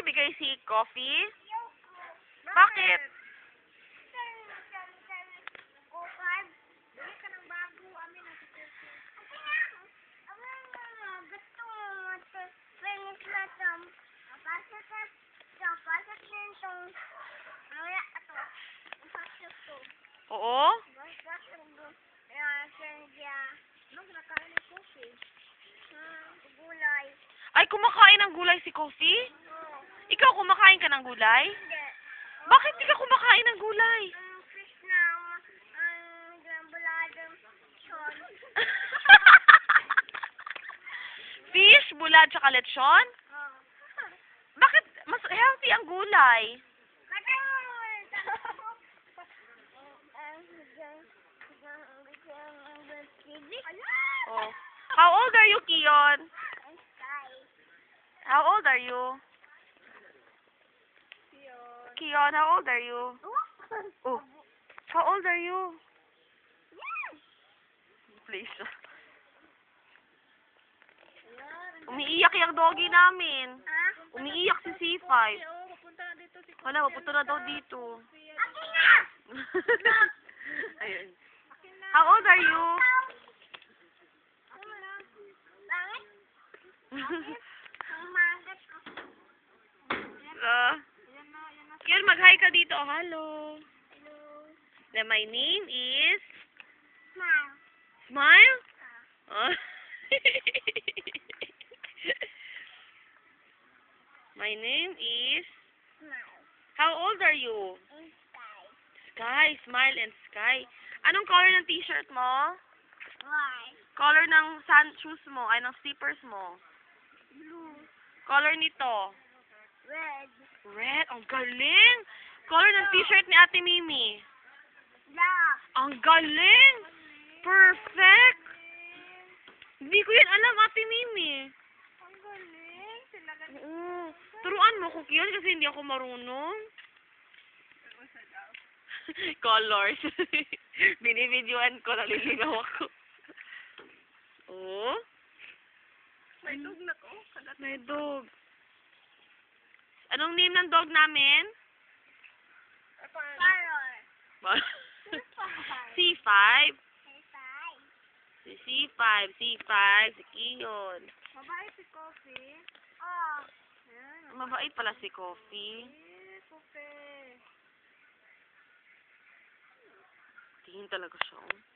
bigay si Coffee? Bakit? Oo? Ay, kumakain ng gulay si Coffee? Ikaw, kumakain ka ng gulay? Bakit di ka kumakain ng gulay? Fish, bulad, tsaka lechon? Bakit mas healthy ang gulay? Oh. How old are you, Kion? How old are you? Kion, how old are you? Oh. How old are you? Please. Umiiyak yung doggy namin. Umiiyak si C5. Wala, mapunta na daw dito. Ayun. How old are you? Kion, mag-hi ka dito. Hello. Then my name is... Smile. Smile? Oh. My name is... Smile. How old are you? Sky. Sky. Smile and Sky. Anong color ng t-shirt mo? White. Color ng shoes mo? Ay, ng slippers mo? Blue. Color nito? Red. Red. Ang galing! Color ng t-shirt ni Ate Mimi? Black. Ang galing! Perfect! Hindi ko yan alam, Ate Mimi. Ang galing. Sila galing. Oo. Turuan mo ko yun kasi hindi ako marunong. Colors. Binibidyoan ko, naliligaw ako. Oh? May dog na ko. May dog. Anong name ng dog namin? Parrot. C5. Si C5, C5, si Kiyon. Mabait si Coffee. Oh. Ayan. Mabait pala si Coffee. Coffee. Tingin talaga siya. Oh.